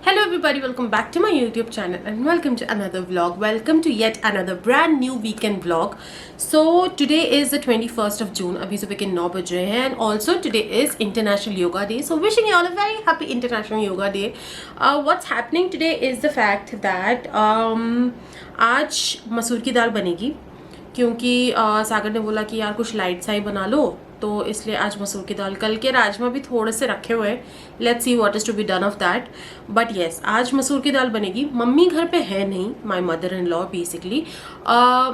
Hello everybody, welcome back to my YouTube channel and welcome to another vlog. Welcome to yet another brand new weekend vlog. So today is the 21st of June. अभी सुबह के 9 बज रहे हैं and also today is International Yoga Day. So wishing you all a very happy International Yoga Day. What's happening today is the fact that आज मसूर की दाल बनेगी क्योंकि सागर ने बोला कि यार कुछ लाइट सा ही बना लो, तो इसलिए आज मसूर की दाल। कल के राजमा भी थोड़े से रखे हुए हैं, let's see what is to be done of that. But yes, आज मसूर की दाल बनेगी। मम्मी घर पे है नहीं, my mother in law basically.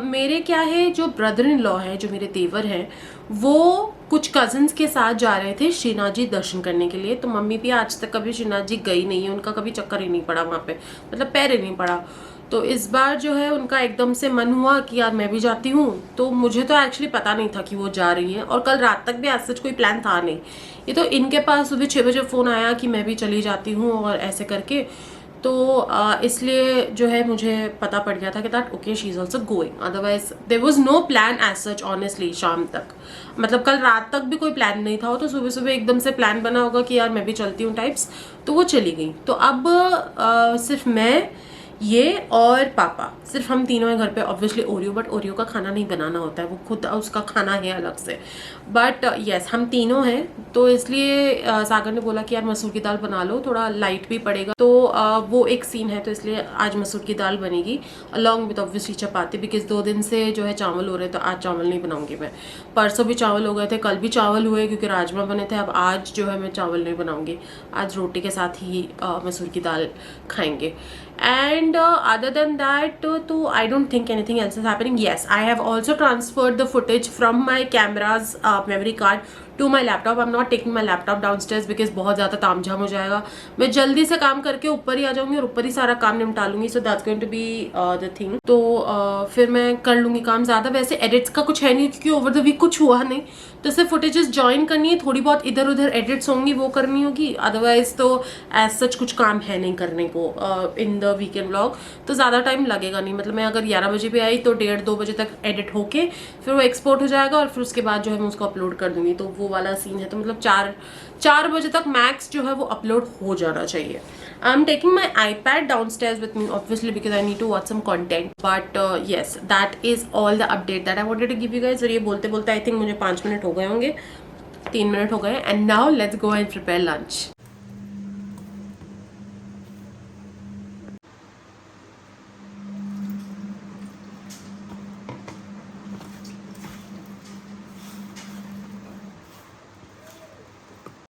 मेरे क्या है, जो ब्रदर इन लॉ है, जो मेरे देवर हैं, वो कुछ कजन्स के साथ जा रहे थे श्रीनाथ जी दर्शन करने के लिए। तो मम्मी भी आज तक कभी श्रीनाथ जी गई नहीं है, उनका कभी चक्कर ही नहीं पड़ा वहाँ पे, मतलब पैर ही नहीं पड़ा। तो इस बार जो है उनका एकदम से मन हुआ कि यार मैं भी जाती हूँ। तो मुझे तो एक्चुअली पता नहीं था कि वो जा रही हैं, और कल रात तक भी आज सच कोई प्लान था नहीं। ये तो इनके पास सुबह 6 बजे फ़ोन आया कि मैं भी चली जाती हूँ और ऐसे करके। तो इसलिए जो है मुझे पता पड़ गया था कि that okay she is also going, otherwise there was no plan as such honestly. शाम तक, मतलब कल रात तक भी कोई प्लान नहीं था। तो सुबह सुबह एकदम से प्लान बना होगा कि यार मैं भी चलती हूँ टाइप्स, तो वो चली गई। तो अब सिर्फ मैं, ये और पापा, सिर्फ हम तीनों हैं घर पे। ऑब्वियसली ओरियो, बट ओरियो का खाना नहीं बनाना होता है, वो खुद उसका खाना है अलग से। बट यस, हम तीनों हैं। तो इसलिए सागर ने बोला कि यार मसूर की दाल बना लो, थोड़ा लाइट भी पड़ेगा। तो वो एक सीन है, तो इसलिए आज मसूर की दाल बनेगी along with obviously chapati, because 2 दिन से जो है चावल हो रहे, तो आज चावल नहीं बनाऊंगी मैं। परसों भी चावल हो गए थे, कल भी चावल हुए क्योंकि राजमा बने थे। अब आज जो है मैं चावल नहीं बनाऊंगी, आज रोटी के साथ ही मसूर की दाल खाएंगे। And other than that, I don't think anything else is happening. Yes, I have also transferred the footage from my camera's memory card to my laptop. I'm not taking my laptop downstairs because बहुत ज़्यादा तामझाम हो जाएगा। मैं जल्दी से काम करके ऊपर ही आ जाऊंगी और ऊपर ही सारा काम निपटा लूंगी। So that's going to be the thing. तो फिर मैं कर लूंगी काम ज़्यादा। वैसे एडिट्स का कुछ है नहीं क्योंकि ओवर द वीक कुछ हुआ नहीं, तो सिर्फ फुटेजेस ज्वाइन करनी है, थोड़ी बहुत इधर उधर एडिट्स होंगी वो करनी होगी। अदरवाइज तो एज सच कुछ काम है नहीं करने को इन द वीकेंड व्लॉग। तो ज़्यादा टाइम लगेगा नहीं, मतलब मैं अगर 11 बजे भी आई तो 1:30-2 बजे तक एडिट होके फिर वो एक्सपोर्ट हो जाएगा और फिर उसके बाद जो है मैं उसको अपलोड कर दूंगी। तो वो वाला सीन है। तो मतलब 4 बजे तक मैक्स जो है वो अपलोड हो जाना चाहिए। I am taking my iPad downstairs with me obviously because I need to watch some content. But yes, that is all the update that I wanted to give you guys. और ये बोलते बोलते I think मुझे 5 minute हो गए होंगे, 3 minute हो गए। And now let's go and prepare lunch.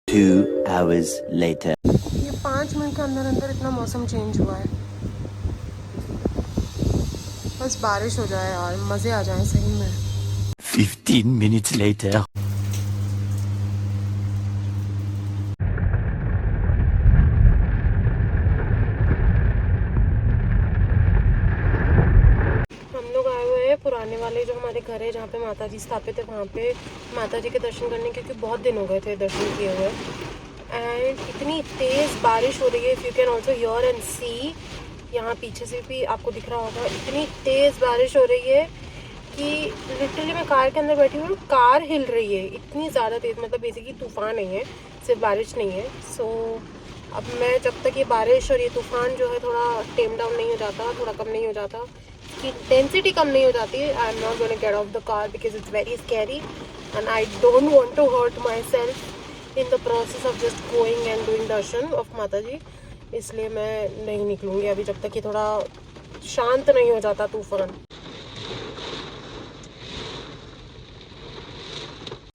Two hours later. ये 5 मिनट के अंदर अंदर इतना मौसम चेंज हुआ है। बस बारिश हो जाए यार, मजे आ जाए सही में। 15 minutes later. हम लोग आए हुए हैं पुराने वाले जो हमारे घर है, जहाँ पे माता जी स्थापित है, वहाँ पे माता जी के दर्शन करने, क्योंकि बहुत दिन हो गए थे दर्शन किए हुए। एंड इतनी तेज़ बारिश हो रही है, if you can also hear and see, यहाँ पीछे से भी आपको दिख रहा होगा, इतनी तेज़ बारिश हो रही है कि लिटरली मैं कार के अंदर बैठी हुई हूँ, कार हिल रही है, इतनी ज़्यादा तेज़। मतलब बेसिकली तूफ़ान नहीं है, सिर्फ बारिश नहीं है। सो अब मैं, जब तक ये बारिश और ये तूफ़ान जो है थोड़ा टेम डाउन नहीं हो जाता, थोड़ा कम नहीं हो जाता, इसकी इंटेंसिटी कम नहीं हो जाती, I am not gonna get off the car because it's very scary and I don't want to hurt myself in the process of just going and doing darshan of Mata ji. इसलिए मैं नहीं निकलूँगी अभी जब तक ये थोड़ा शांत नहीं हो जाता तूफ़ान।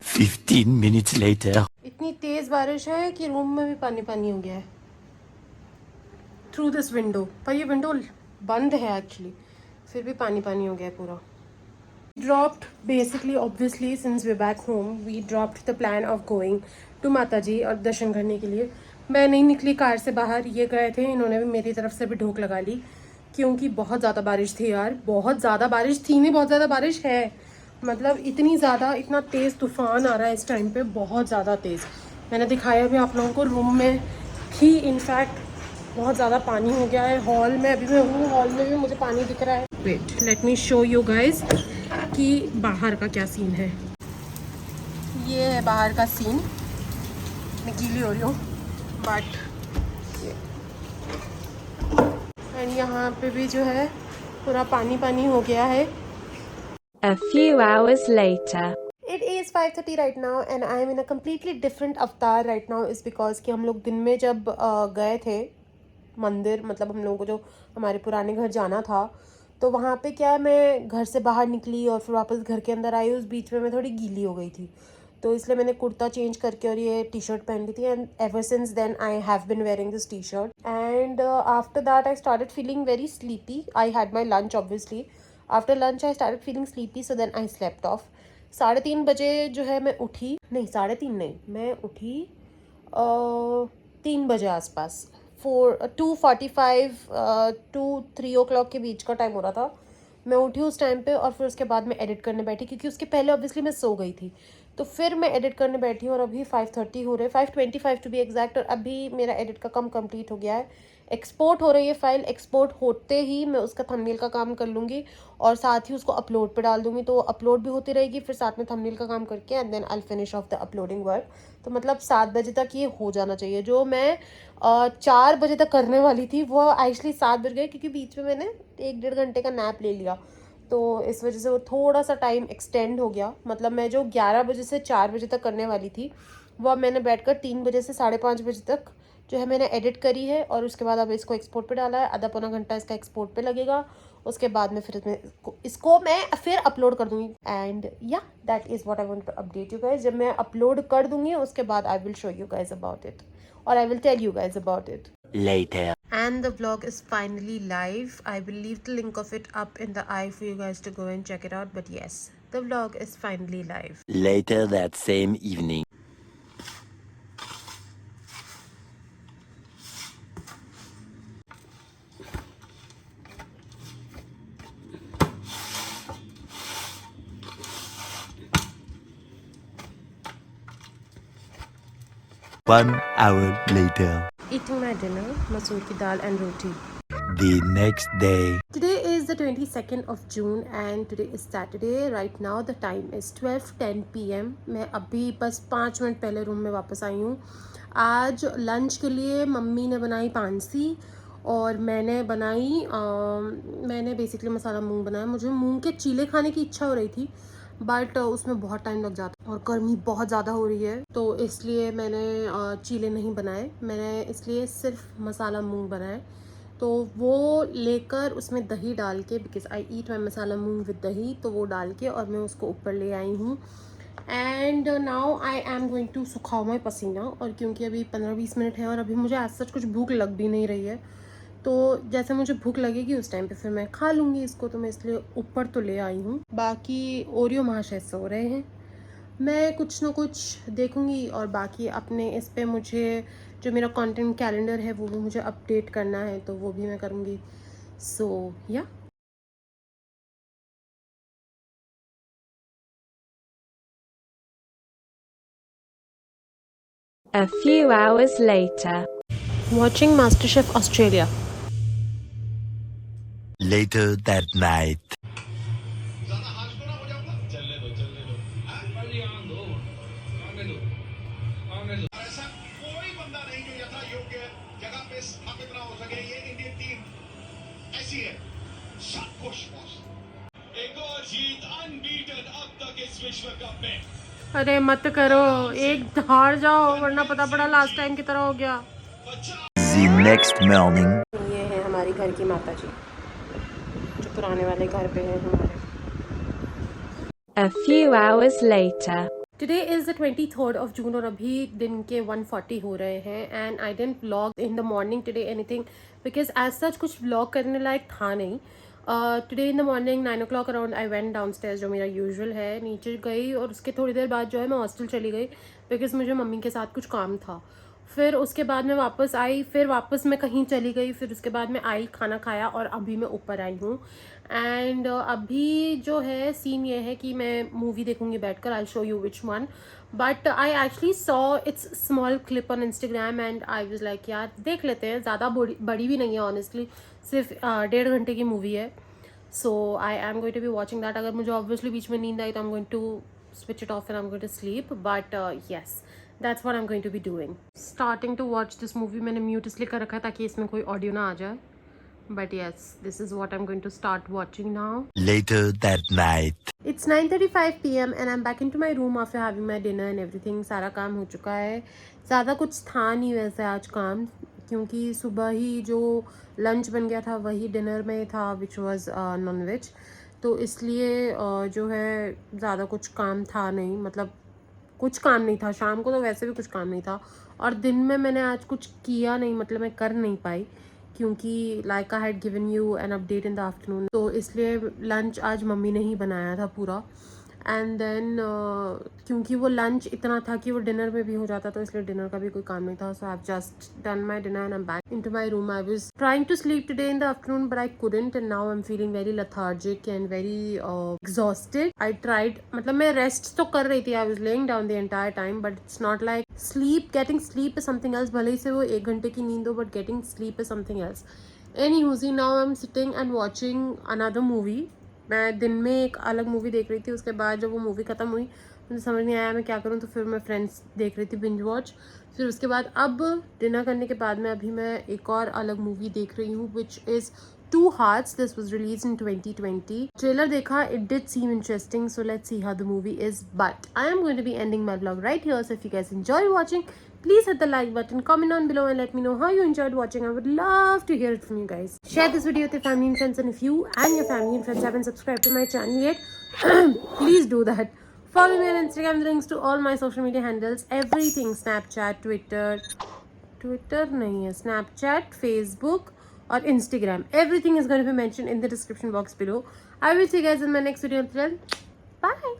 15 minutes later. इतनी तेज़ बारिश है कि रूम में भी पानी पानी हो गया है थ्रू दिस विंडो। पर ये विंडो बंद है एक्चुअली, फिर भी पानी पानी हो गया है पूरा। Dropped basically obviously since we're back home we dropped the plan of going to माता जी और दर्शन करने के लिए। मैं नहीं निकली कार से बाहर, ये गए थे, इन्होंने भी मेरी तरफ से भी ढोक लगा ली क्योंकि बहुत ज़्यादा बारिश थी यार। बहुत ज़्यादा बारिश थी, नहीं बहुत ज़्यादा बारिश है, मतलब इतनी ज़्यादा, इतना तेज़ तूफ़ान आ रहा है इस टाइम पे, बहुत ज़्यादा तेज़। मैंने दिखाया भी आप लोगों को, रूम में ही इनफैक्ट बहुत ज़्यादा पानी हो गया है। हॉल में अभी मैं हूँ, हॉल में भी मुझे पानी दिख रहा है। Wait, let me show you guys कि बाहर का क्या सीन है। ये है बाहर का सीन, मैं गीली हो रही हूँ बट यहाँ पे भी जो है पूरा पानी पानी हो गया है. A few hours later. It is 5:30 right now and I am in a completely different avatar right now is because कि हम लोग दिन में जब गए थे मंदिर, मतलब हम लोगों को जो हमारे पुराने घर जाना था, तो वहाँ पे क्या है, मैं घर से बाहर निकली और फिर वापस घर के अंदर आई. उस बीच में मैं थोड़ी गीली हो गई थी, तो इसलिए मैंने कुर्ता चेंज करके और ये टी शर्ट पहन ली थी. And ever since then I have been wearing this T shirt. And after that I started feeling very sleepy. I had my lunch obviously. After lunch I started feeling sleepy, so then I slept off. 3:30 बजे जो है मैं उठी, नहीं 3:30 नहीं, मैं उठी 3 बजे आसपास. 2:45 to 3 o'clock के बीच का टाइम हो रहा था. मैं उठी उस टाइम पे और फिर उसके बाद मैं एडिट करने बैठी, क्योंकि उसके पहले ऑब्वियसली मैं सो गई थी. तो फिर मैं एडिट करने बैठी और अभी 5:30 हो रहे, 5:25 टू बी एग्जैक्ट. और अभी मेरा एडिट का काम कंप्लीट हो गया है. एक्सपोर्ट हो रही है फाइल. एक्सपोर्ट होते ही मैं उसका थंबनेल का काम कर लूँगी और साथ ही उसको अपलोड पे डाल दूँगी. तो अपलोड भी होती रहेगी, फिर साथ में थंबनेल का काम करके and then I will finish off the uploading work. तो मतलब 7 बजे तक ये हो जाना चाहिए. जो मैं 4 बजे तक करने वाली थी वो एक्चुअली 7 बज गए, क्योंकि बीच में मैंने 1-1.5 घंटे का नैप ले लिया. तो इस वजह से वो थोड़ा सा टाइम एक्सटेंड हो गया. मतलब मैं जो 11 बजे से 4 बजे तक करने वाली थी वो अब मैंने बैठकर 3 बजे से 5:30 बजे तक जो है मैंने एडिट करी है. और उसके बाद अब इसको एक्सपोर्ट पे डाला है. आधा पौना घंटा इसका एक्सपोर्ट पे लगेगा. उसके बाद में फिर इसको मैं फिर अपलोड कर दूँगी. And yeah that is what I want to update you guys. जब मैं अपलोड कर दूँगी उसके बाद I will show you guys about it, और I will tell you guys about it. Later. And the vlog is finally live. I will leave the link of it up in the eye for you guys to go and check it out. But yes, the vlog is finally live. Later that same evening. One hour later. Eating my dinner, masoor ki dal and roti. The next day. Today is the 22nd of June and today is Saturday. Right now the time is 12:10 PM. मैं अभी बस 5 minute पहले room में वापस आई हूँ. आज lunch के लिए मम्मी ने बनाई पानसी और मैंने बेसिकली मसाला मूंग बनाया. मुझे मूंग के चीले खाने की इच्छा हो रही थी, बट उसमें बहुत टाइम लग जाता और गर्मी बहुत ज़्यादा हो रही है, तो इसलिए मैंने चीले नहीं बनाए. मैंने इसलिए सिर्फ मसाला मूंग बनाए. तो वो लेकर उसमें दही डाल के, because I eat my masala moong with दही, तो वो डाल के और मैं उसको ऊपर ले आई हूँ. And now I am going to सुखाओ माई पसीना. और क्योंकि अभी 15-20 मिनट है और अभी मुझे आज सच कुछ भूख लग भी नहीं रही है, तो जैसे मुझे भूख लगेगी उस टाइम पे फिर मैं खा लूँगी इसको. तो मैं इसलिए ऊपर तो ले आई हूँ. बाकी ओरियो महाशय सो रहे हैं. मैं कुछ ना कुछ देखूँगी और बाकी अपने इस पे मुझे जो मेरा कंटेंट कैलेंडर है वो भी मुझे अपडेट करना है, तो वो भी मैं करूँगी. सो या A few hours later. watching MasterChef Australia. Later that night. ऐसा कोई बंदा नहीं जो यथा योग्य जगह पे स्थापित ना हो सके. ये इंडियन टीम ऐसी है. शाबाश बॉस. एक और जीत अनबीटन अब तक इस विश्व कप में. अरे मत करो, एक हार जाओ वरना पता पड़ा लास्ट टाइम की तरह हो गया. The next morning. ये है हमारी घर की माता जी जो पुराने वाले घर पे है हमारे. A few hours later. Today is the 23rd of June और अभी दिन के 1:40 हो रहे हैं. And I didn't vlog in the morning today anything, because as such कुछ व्लॉग करने लायक था नहीं. Today in the morning 9 o'clock around I went downstairs, जो मेरा यूजुअल है. नीचे गई और उसके थोड़ी देर बाद जो है मैं हॉस्टल चली गई, बिकॉज मुझे मम्मी के साथ कुछ काम था. फिर उसके बाद मैं वापस आई, फिर वापस मैं कहीं चली गई, फिर उसके बाद मैं आई, खाना खाया और अभी मैं ऊपर आई हूँ. एंड अभी जो है सीन ये है कि मैं मूवी देखूँगी बैठकर. I show you which one, but I actually saw it's small clip on Instagram and I was like यार देख लेते हैं. ज़्यादा बड़ी भी नहीं है ऑनेस्टली, सिर्फ 1.5 घंटे की मूवी है. So I am going to be watching that. अगर मुझे ऑब्वियसली बीच में नींद आई तो I am going to switch it off and I'm going to sleep, but yes, that's what I'm going to be doing. Starting to watch this movie. मैंने mute इसलिए कर रखा है ताकि इसमें कोई ऑडियो ना आ जाए. But yes, this is what I'm going to start watching now. Later that night. It's 9:35 p.m. and I'm back into my room after having my dinner and everything. सारा काम हो चुका है. ज़्यादा कुछ था नहीं वैसे आज काम, क्योंकि सुबह ही जो लंच बन गया था वही डिनर में था, विच वॉज नॉन वेज. तो इसलिए जो है ज़्यादा कुछ काम था नहीं, मतलब कुछ काम नहीं था. शाम को तो वैसे भी कुछ काम नहीं था, और दिन में मैंने आज कुछ किया नहीं, मतलब मैं कर नहीं पाई, क्योंकि like I had given you an update in the afternoon. तो इसलिए लंच आज मम्मी ने ही बनाया था पूरा. एंड देन क्योंकि वो लंच इतना था कि वो डिनर में भी हो जाता, तो इसलिए डिनर का भी कोई काम नहीं था. So I have just done my dinner and I am back into my room. I was trying to sleep today in the afternoon but I couldn't, and now I am feeling very lethargic and very exhausted. I tried, मतलब मैं rest तो कर रही थी, I was laying down the entire time, but it's not like sleep. Getting sleep is something else. भले ही से वो 1 घंटे की नींद हो, but getting sleep is something else. Anywho, now I'm sitting and watching another movie. मैं दिन में एक अलग मूवी देख रही थी, उसके बाद जब वो मूवी ख़त्म हुई मुझे समझ नहीं आया मैं क्या करूँ, तो फिर मैं फ्रेंड्स देख रही थी, बिंज वॉच. फिर उसके बाद अब डिनर करने के बाद में अभी मैं एक और अलग मूवी देख रही हूँ, which is Two Hearts. This was released in 2020. Trailer देखा, it did seem interesting, so let's see how the movie is. But I am going to be ending my vlog right here, so if you guys enjoy watching, please hit the like button, comment down below and let me know how you enjoyed watching. I would love to hear it from you guys. Share this video with your family and friends, and if you and your family and friends haven't subscribed to my channel yet, please do that. Follow me on Instagram, the links to all my social media handles, everything, Snapchat, Twitter नहीं है, Snapchat, Facebook और Instagram. Everything is going to be mentioned in the description box below. I will see you guys in my next video. Until then, bye.